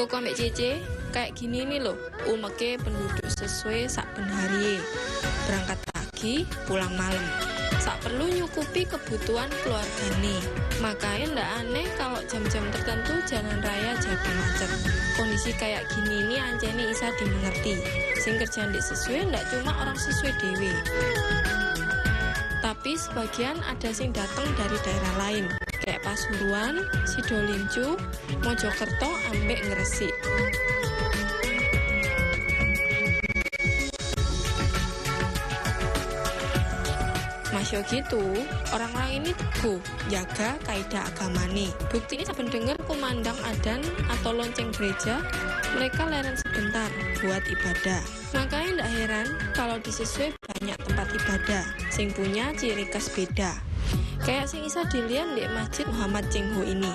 Kok ambek Cece kayak gini nih loh, umeke penduduk sesuai sak ben harie. Berangkat pagi, pulang malam. Sak perlu nyukupi kebutuhan keluarga nih. Makanya ndak aneh kalau jam-jam tertentu jalan raya jadi macet. Kondisi kayak gini nih ancene isa dimengerti. Sing kerjaan di sesuai ndak cuma orang sesuai dewe. Tapi sebagian ada sing datang dari daerah lain. Kayak Pasuruan, Sidolincu, Mojokerto, ambek Gresik. Masya gitu, orang-orang ini teguh, jaga kaidah agamane. Bukti ini saben denger kumandang adan atau lonceng gereja, mereka leren sebentar buat ibadah. Makanya ndak heran kalau di sesuai banyak tempat ibadah, sing punya ciri khas beda. Kayak sing isa dilihat di Masjid Muhammad Cengho ini.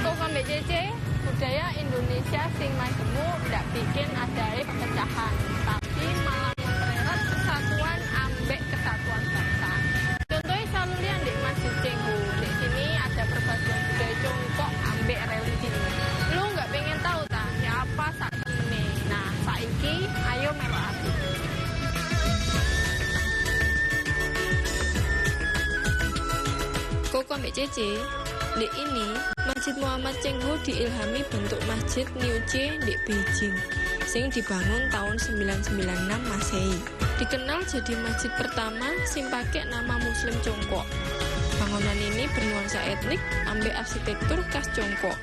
Kok ambek Cece, budaya Indonesia sing majemuk ndak bikin adai perpecahan, tapi malah mempererat kesatuan ambek kesatuan bangsa. Contohnya selalu lihat di Masjid Cengho. Di sini ada perpaduan budaya Congkok ambek religi. Lu nggak pengen tahu tak ya apa sak temene? Nah, saiki ayo melok aku. Kok ambek Cece, di ini Masjid Muhammad Cengho diilhami bentuk Masjid Niuche di Beijing, sing dibangun tahun 996 Masehi. Dikenal jadi masjid pertama sing pakai nama Muslim Congkok. Bangunan ini bernuansa etnik ambek arsitektur khas Congkok.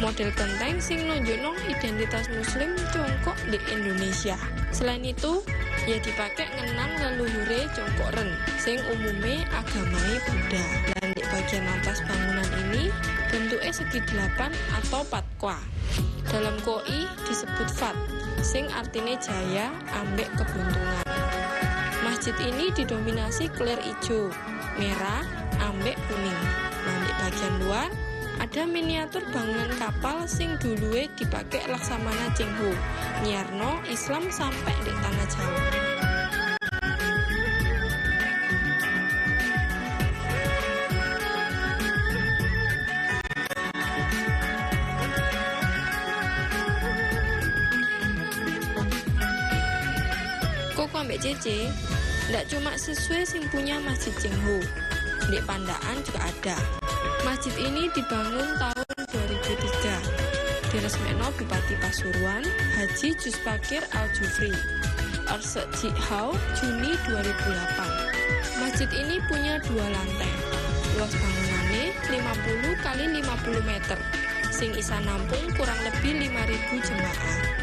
Model genteng sing nunjukno identitas Muslim Congkok di Indonesia. Selain itu, ya dipakai ngenang leluhure Congkoren, sing umume agamane Buddha. Dan di bagian atas bangunan ini bentuknya segi delapan atau patwa. Dalam koi disebut fat, sing artinya jaya ambek kebuntungan. Masjid ini didominasi clear ijo, merah, ambek kuning. Nah, di bagian luar ada miniatur bangunan kapal sing duluwe dipakai Laksamana Cengho, nyiarno Islam sampai di tanah Jawa. Kok ambek Cece, ndak cuma sesuai sing punya Masjid Cengho. Di Pandaan juga ada. Masjid ini dibangun tahun 2003. Diresmekno Bupati Pasuruan, Haji Juspakir Al-Jufri. Arsek Jihau, Juni 2008. Masjid ini punya 2 lantai. Luas bangunannya 50 kali 50 meter. Sing isa nampung kurang lebih 5.000 jemaah.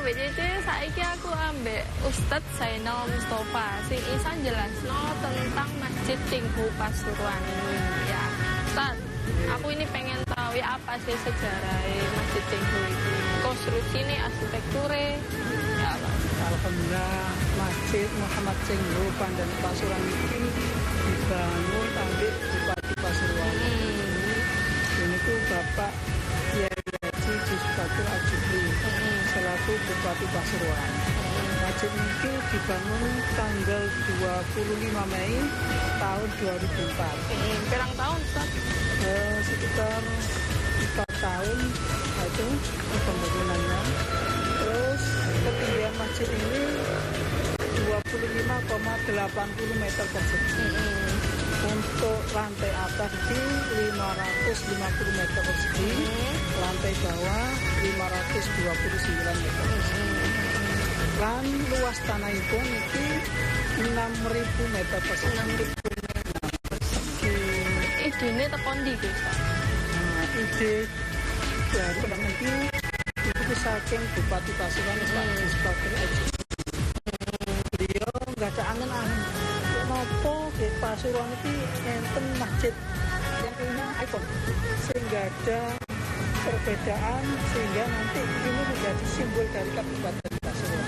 Cece, saiki aku ambek Ustadz Zainal Mustafa sing isa jelasno tentang Masjid Cengho Pasuruan ini ya. Ustadz, aku ini pengen tahu ya apa sih sejarah Masjid Cengho ini, konstruksinya, arsitekturnya ya Allah. Alhamdulillah, Masjid Muhammad Cengho Pandan Pasuruan ini dibangun oleh Bupati Pasuruan. Ini tuh Bapak Kiai Haji Juspakir Al-Jufri selaku Bupati Pasuruan. Masjid ini dibangun tanggal 25 Mei tahun 2004. Berapa tahun, Ustaz? Sekitar 4 tahun itu pembangunannya. Terus ketinggian masjid ini 25,80 meter persegi. Untuk lantai atas di 550 meter persegi, lantai bawah 529 meter persegi. Dan luas tanah itu 6.000 meter persegi. 6.000 meter persegi. Idenya tekondi guys. Ide dari nanti itu saking Bupati Pasuruan Pak Juspakir Al-Jufri. Beliau nggak ada angen-angen. Nopo di Pasuruan itu enten masjid yang punya ikon, sehingga ada perbedaan sehingga nanti ini menjadi simbol dari Kabupaten Pasuruan.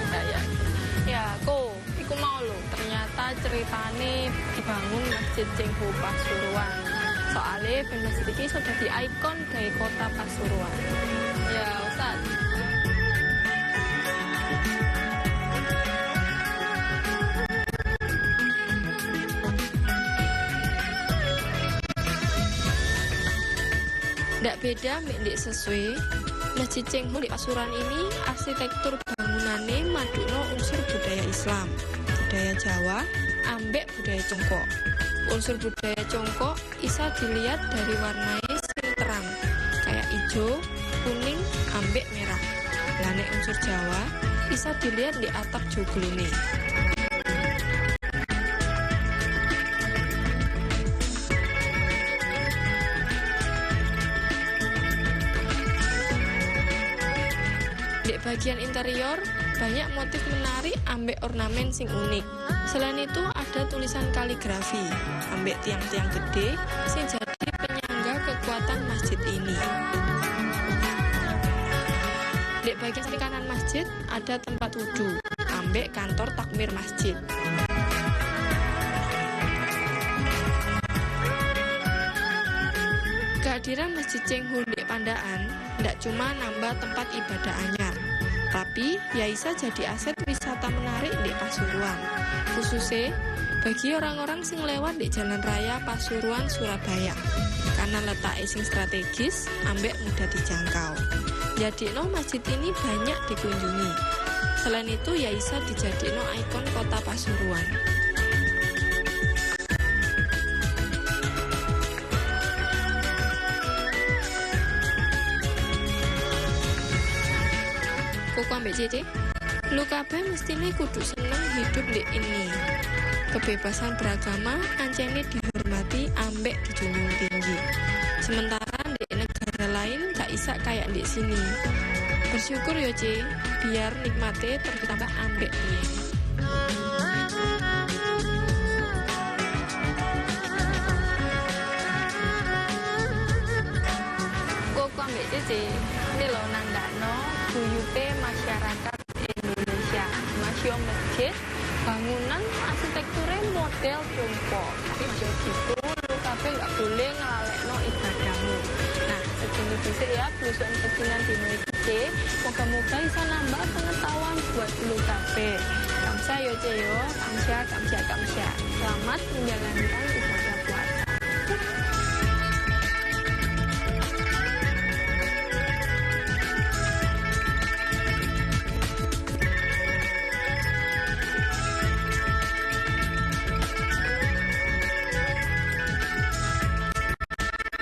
Ya, kok, iku mau lo. Ternyata ceritane dibangun Masjid Cengho Pasuruan. Soalnya ben masjid iki sudah jadi ikon dari kota Pasuruan. Ya, Ustaz. Ndak beda mek sesuai. Masjid Cengho di Pasuruan ini arsitektur bangunannya madukno unsur budaya Islam, budaya Jawa, ambek budaya Congkok. Unsur budaya Congkok bisa dilihat dari warnanya sing terang, kayak hijau, kuning, ambek merah. Lane unsur Jawa bisa dilihat di atap joglone. Di bagian interior banyak motif menarik ambek ornamen sing unik. Selain itu ada tulisan kaligrafi ambek tiang-tiang gede sing jadi penyangga kekuatan masjid ini. Di bagian samping kanan masjid ada tempat wudhu ambek kantor takmir masjid. Kehadiran Masjid Cengho di Pandaan tidak cuma nambah tempat ibadah anyar, tapi ya bisa jadi aset wisata menarik di Pasuruan, khususnya bagi orang-orang sing lewat di Jalan Raya Pasuruan Surabaya, karena letak sing strategis ambek mudah dijangkau. Jadi masjid ini banyak dikunjungi. Selain itu ya bisa dijadikan ikon kota Pasuruan. Koko ambek Cece, lu kabeh mestine kudu seneng hidup di ini. Kebebasan beragama ancene dihormati ambek dijunjung tinggi. Sementara di negara lain gak isa kayak di sini. Bersyukur yo Ce, biar nikmate tertambah ambek piye. Koko ambek Cece, ini lo nandakno guyupe masyarakat Indonesia. Masih masjid, bangunan arsitekturnya model Congkok. Tapi jadi itu lu kabeh gak boleh ngelalekno ibadahmu. Nah, segini bisa ya belusukan pecinan di Indonesia. Moga-moga bisa nambah pengetahuan buat lu kabeh. Kamsa yo Ce yo, kamsa. Selamat menjalankan